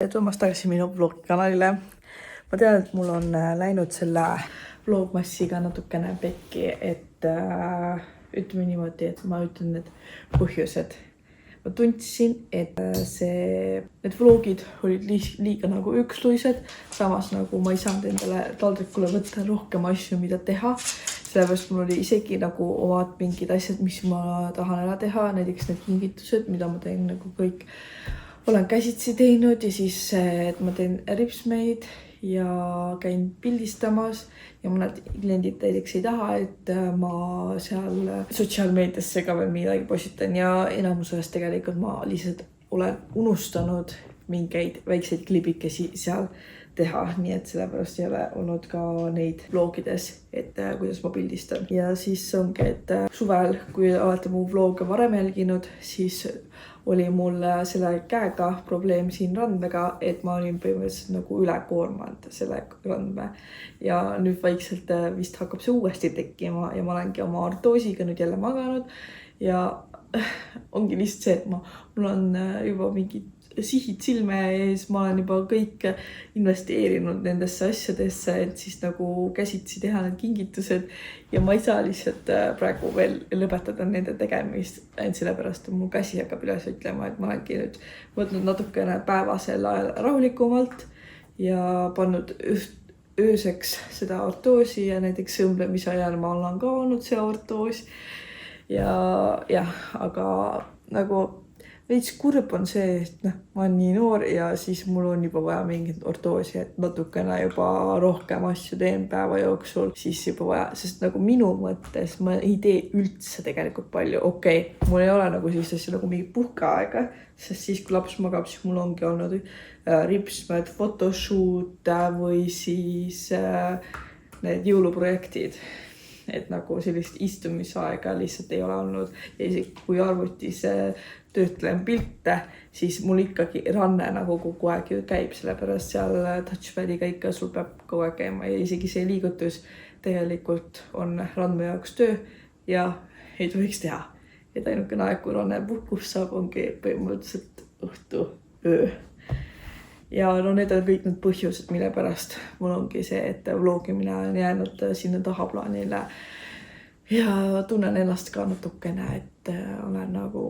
tere tulemast tagasi minu vlog-kanalile. Ma tean, et mul on läinud selle vlogmassiga natukene pekki, et ütleme niimoodi, et ma ütlen need põhjused. Ma tundsin, et need vlogid olid liiga nagu üksluised, samas nagu ma ei saanud endale taldrikule võtta rohkem asju, mida teha. Sellepärast mul oli isegi nagu omad mingid asjad, mis ma tahan ära teha, näiteks need kingitused, mida ma teen nagu kõik olen käsitsi teinud ja siis, et ma teen ripsmeid ja käin pildistamas ja mõned kliendid näiteks ei taha, et ma seal sotsiaalmeediasse ka veel midagi postitan ja enamuses tegelikult ma lihtsalt olen unustanud mingeid väikseid klibikesi seal teha, nii et sellepärast ei ole olnud ka neid vlogides, et kuidas ma pildistan. Ja siis ongi, et suvel, kui olete mu vloge varem jälginud, siis oli mul selle käega probleem siin randmega, et ma olin põhimõtteliselt nagu ülekoormanud selle randme. Ja nüüd vaikselt vist hakkab see uuesti tekkima ja ma olengi oma ortoosiga nüüd jälle maganud. Ja ongi lihtsalt see, et mul on juba mingid sihid silme ees, ma olen juba kõik investeerinud nendesse asjadesse, et siis nagu käsitsi teha need kingitused ja ma ei saa lihtsalt praegu veel lõpetada nende tegemist, ainult sellepärast, et mu käsi hakkab üles ütlema, et ma olengi nüüd võtnud natukene päevasel ajal rahulikumalt ja pannud ööseks seda ortoosi ja näiteks õmblemise ajal ma olen ka olnud see ortoos ja aga nagu veits kurb on see, et ma olen nii noor ja siis mul on juba vaja mingit ortoosi, et natukene juba rohkem asju teen päeva jooksul, siis juba vaja, sest nagu minu mõttes ma ei tee üldse tegelikult palju. Okei, mul ei ole nagu sellist asja nagu mingi puhkeaega, sest siis kui laps magab, siis mul ongi olnud ripsmed, photoshoot või siis need jõuluprojektid. Et nagu sellist istumisaega lihtsalt ei ole olnud ja isegi kui arvutis töötlen pilte, siis mul ikkagi ranne nagu kogu aeg ju käib, sellepärast seal touchpadiga ikka sul peab kogu aeg käima ja isegi see liigutus tegelikult on randme jaoks töö ja ei tohiks teha. Et ainukene aeg, kui ranne puhkust saab, ongi põhimõtteliselt õhtu öö. Ja no need on kõik need põhjused, mille pärast mul ongi see, et vlogimine on jäänud sinna tahaplaanile ja tunnen ennast ka natukene, et olen nagu,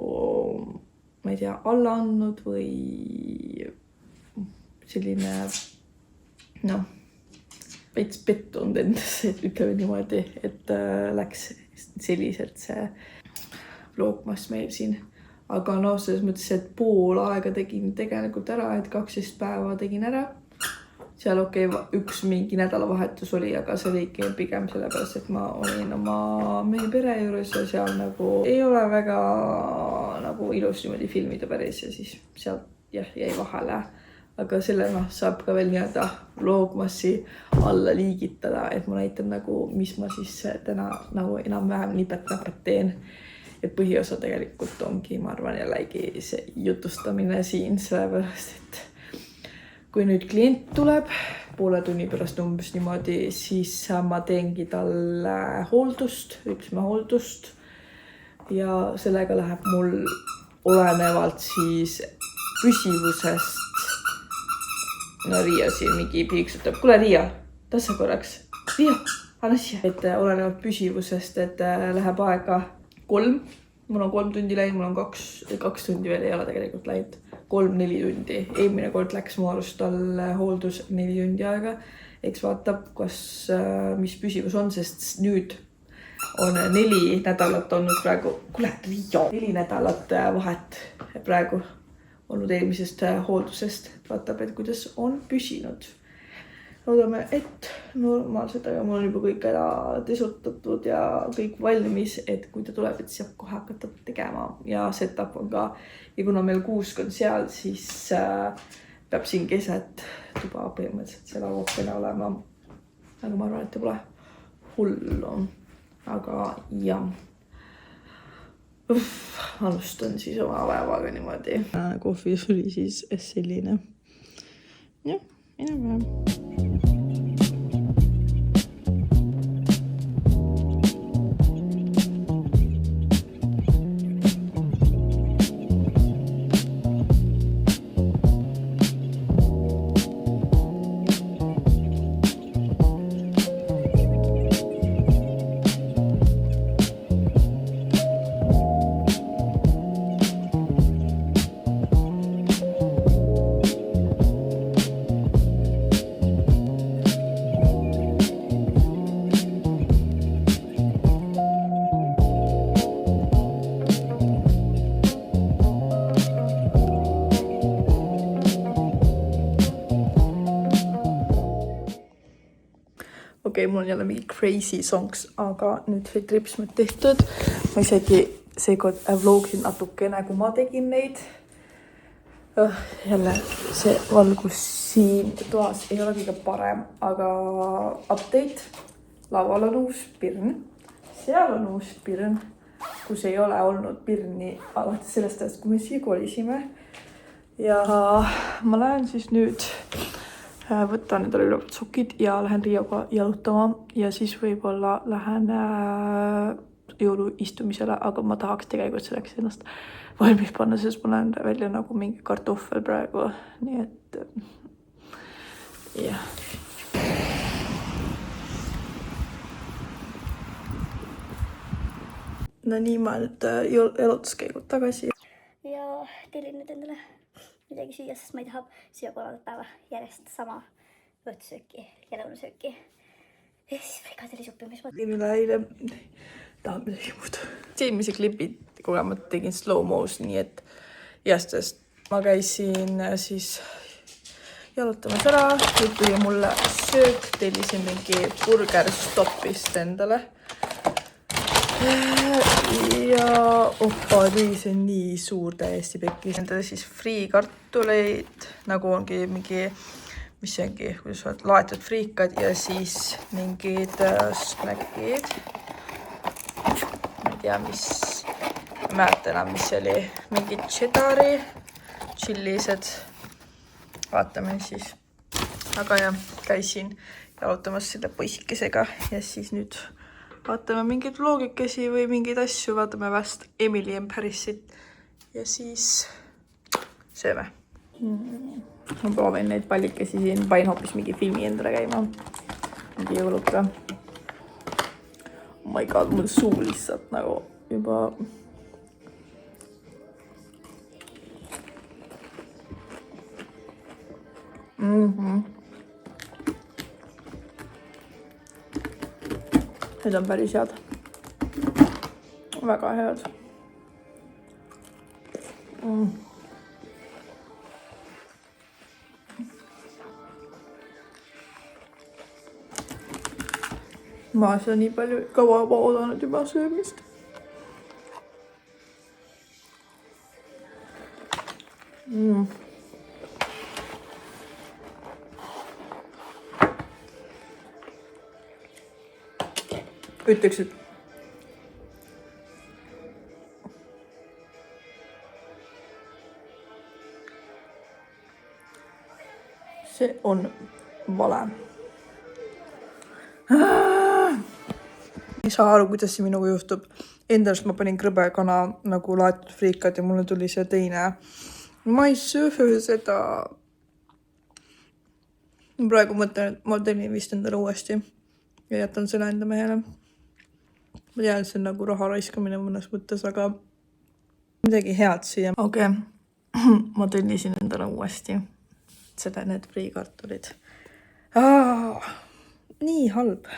ma ei tea, alla andnud või selline, veits pettunud endasse, et ütleme niimoodi, et läks selliselt see vlogmas meil siin. Aga no selles mõttes, et pool aega tegin tegelikult ära, et 12 päeva tegin ära. Seal üks mingi nädalavahetus oli, aga see oli ikka pigem sellepärast, et ma olin oma meie pere juures ja seal nagu ei ole väga nagu ilus niimoodi filmida päris ja siis sealt jäi vahele. Aga selle saab ka veel nii-öelda vlogmassi alla liigitada, et ma näitan nagu, mis ma siis täna nagu enam-vähem nipet-näpet teen. Et põhiosa tegelikult ongi, ma arvan, jällegi see jutustamine siin, sellepärast, et kui nüüd klient tuleb poole tunni pärast umbes niimoodi, siis ma teengi talle hooldust, ripsmehooldust ja sellega läheb mul olenevalt siis püsivusest. No Riia siin mingi piiksutab. Kule Riia, tassa korraks. Riia, anna siia. Et olenevalt püsivusest, et läheb aega 3. Mul on 3 tundi läinud, mul on 2 tundi veel ei ole tegelikult läinud. 3-4 tundi. Eelmine kord läks mu arust talle hooldus 4 tundi aega. Eks vaatab, mis püsivus on, sest nüüd on 4 nädalat olnud praegu. Kule, Riia! 4 nädalat vahet praegu olnud eelmisest hooldusest. Vaatab, et kuidas on püsinud. Loodame, et normaalselt, aga mul on juba kõik ära desutatud ja kõik valmis, et kui ta tuleb, et saab kohe hakata tegema ja setup on ka. Ja kuna meil kuusk on seal, siis peab siin keset tuba põhimõtteliselt selle oopene olema. Aga ma arvan, et ta pole hullu. Aga jah. Alustan siis oma päevaga niimoodi. Kohvis oli siis selline. Jah, enam-vähem. okei, mul on jälle mingi crazy songs, aga nüüd see tripsmed tehtud. Ma isegi seekord vlogin natukene, kui ma tegin neid. Jälle see valgus siin toas ei ole kõige parem, aga update. Laual on uus pirn. Seal on uus pirn, kus ei ole olnud pirni alates sellest ajast, kui me siia kolisime. Ja ma lähen siis nüüd võtan endale ülevad sokid ja lähen Riioga jalutama ja siis võib-olla lähen jõuluistumisele, aga ma tahaks tegelikult selleks ennast valmis panna, sest ma lähen välja nagu mingi kartoffel praegu, nii et jah. No nii ma nüüd jalutuskäigud tagasi. Ja tellin nüüd endale midagi süüa, sest ma ei taha süüa 3. päeva järjest sama õhtusööki ja lõunasööki. Ja siis frikadellisuppi, mis ma tegin üle eile. Tahan midagi muud. Eelmise klipi kogemata tegin slow-mo's, nii et jästest ma käisin siis jalutamas ära. Nüüd tuli mulle söök, tellisin mingi burger stoppist endale. Ja opa, see on nii suur täiesti pekkis. Endale siis friikartuleid, nagu ongi mingi, mis see ongi, kuidas oled laetud friikad ja siis mingid snackid. Ma ei tea, mis, ma mäleta enam, mis see oli. Mingid cheddari, chillised. Vaatame siis. Aga jah, käisin jalutamas selle poisikesega ja siis nüüd vaatame mingeid vlogikesi või mingeid asju, vaatame vast Emily in Parisit ja siis sööme. Ma proovin neid pallikesi siin, panin hoopis mingi filmi endale käima. Mingi jõuluka. Oh my god, mul suu lihtsalt nagu juba... Need on päris head. Väga head. Ma olen nii palju kaua oodanud juba söömist. Ütleks, et see on vale. Ei saa aru, kuidas see minuga juhtub. Endast ma panin krõbekana nagu laetud friikad ja mulle tuli see teine. Ma ei söö seda. Praegu mõtlen, et ma tellin vist endale uuesti ja jätan selle enda mehele. Ma tean, et see on nagu raha raiskamine mõnes mõttes, aga midagi head siia. Okei, ma tellisin endale uuesti seda need friikartulid. Nii halb.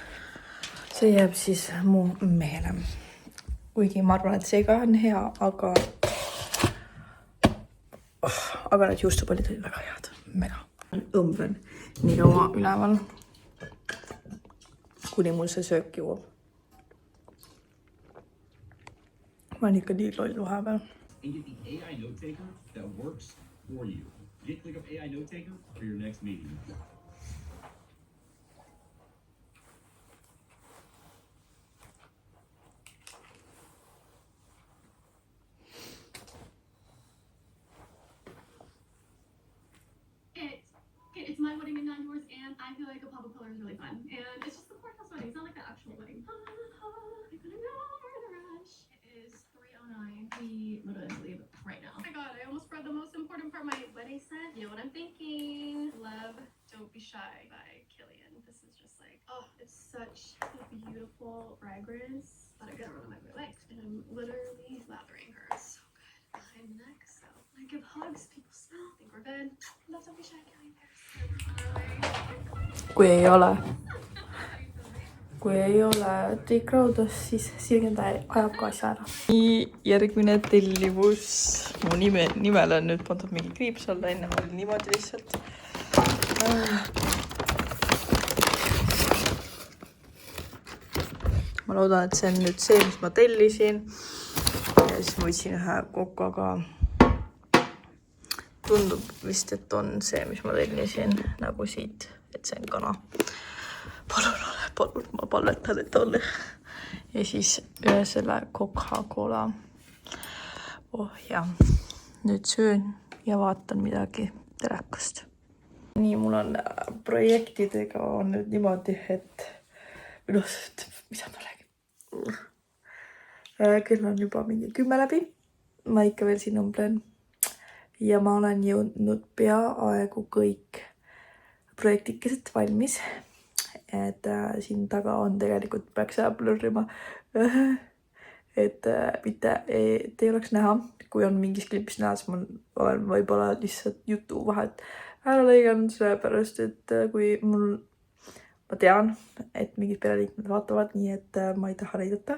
See jääb siis mu mehele. Kuigi ma arvan, et see ka on hea, aga need juustupallid olid väga head. Mega. Õmblen nii kaua üleval, kuni mul see söök jõuab. Ma olen ikka nii loll vahepeal. And get the AI note taker that works for you. Get ClickUp AI note taker for your next meeting. It's my wedding and not yours, and I feel like a pop-up color is really fun. And it's just the courthouse wedding. It's not like the actual wedding. I'm gonna go for the rush. It is 3:09. We literally have to leave right now. Oh my god, I almost forgot the most important part of my wedding scent. You know what I'm thinking? Love, Don't Be Shy by Killian. This is just like, oh, it's such a beautiful fragrance that I get around my legs. And I'm literally lathering her. So good. Behind the neck, so I give hugs, people smell. I think we're good. Love, Don't Be Shy, Killian Paris. Kui ei ole Tiik Raudas, siis Sirgendaja ajab ka asja ära. Järgmine tellivus. Mu nimel on nüüd pandud mingi kriips alla, enne oli niimoodi lihtsalt. ma loodan, et see on nüüd see, mis ma tellisin. Ja siis ma võtsin ühe kokaga. Tundub vist, et on see, mis ma tellisin nagu siit, et see on kana. Palun, ma palvetan, et on. Ja siis ühe selle Coca-Cola. Oh ja, nüüd söön ja vaatan midagi telekast. Nii, mul on projektidega on nüüd niimoodi, et mida ma räägin? Kell on juba mingi 10 läbi. Ma ikka veel siin umblen. Ja ma olen jõudnud peaaegu kõik projektikesed valmis. Et siin taga on tegelikult peaks blurrima. Et mitte et ei oleks näha. Kui on mingis klipis näha, siis ma olen võib-olla lihtsalt jutu vahet ära lõiganud, sellepärast, et kui ma tean, et mingid pereliikmed vaatavad, nii et ma ei taha näidata,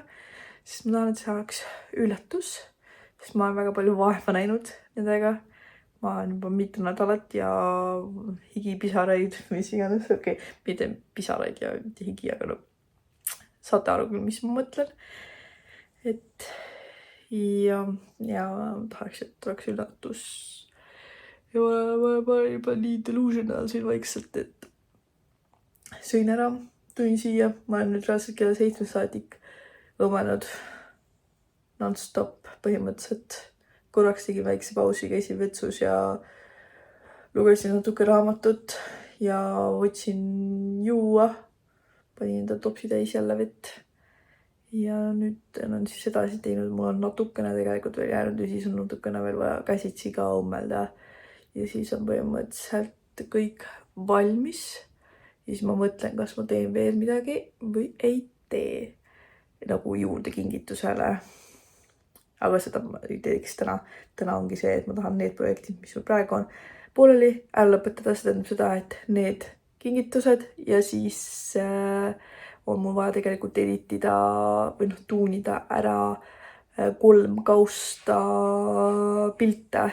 sest ma tahan, et see oleks üllatus, sest ma olen väga palju vaeva näinud nendega. Ma olen juba mitu nädalat ja higipisaraid, mis iganes, okei, mitte pisaraid ja mitte higi, aga saate aru küll, mis ma mõtlen. Et ja tahaks, et oleks üllatus. Ja ma olen juba nii delusional siin vaikselt, et sõin ära, tulin siia. Ma olen nüüd reaalselt kella 7 saadik õmanud non-stop põhimõtteliselt. Korraks tegin väikse pausi, käisin vetsus ja lugesin natuke raamatut ja võtsin juua. Panin enda topsi täis jälle vett. Ja nüüd olen siis edasi teinud. Mul on natukene tegelikult veel jäänud ja siis on natukene veel vaja käsitsi ka õmmelda. Ja siis on põhimõtteliselt kõik valmis. Ja siis ma mõtlen, kas ma teen veel midagi või ei tee nagu juurde kingitusele. Aga seda ma ei teeks täna. Täna ongi see, et ma tahan need projektid, mis mul praegu on pooleli ära lõpetada. See tähendab seda, et need kingitused ja siis on mul vaja tegelikult editida või tuunida ära 3 kausta pilte.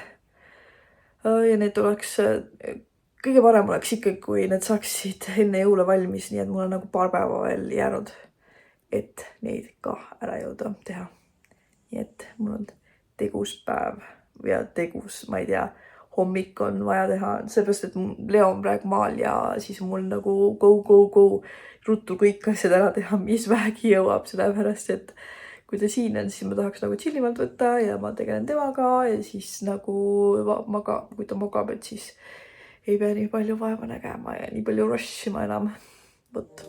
Ja need oleks, kõige parem oleks ikkagi, kui need saaksid enne jõule valmis, nii et mul on nagu paar päeva veel jäänud, et neid ka ära jõuda teha. Nii et mul on tegus päev ja tegus, ma ei tea, hommik on vaja teha, seepärast, et Leo on praegu maal ja siis mul nagu go, ruttu kõik asjad ära teha, mis vähegi jõuab, sellepärast, et kui ta siin on, siis ma tahaks nagu chillimalt võtta ja ma tegelen temaga ja siis nagu kui ta magab, et siis ei pea nii palju vaeva nägema ja nii palju rushima enam. Võt.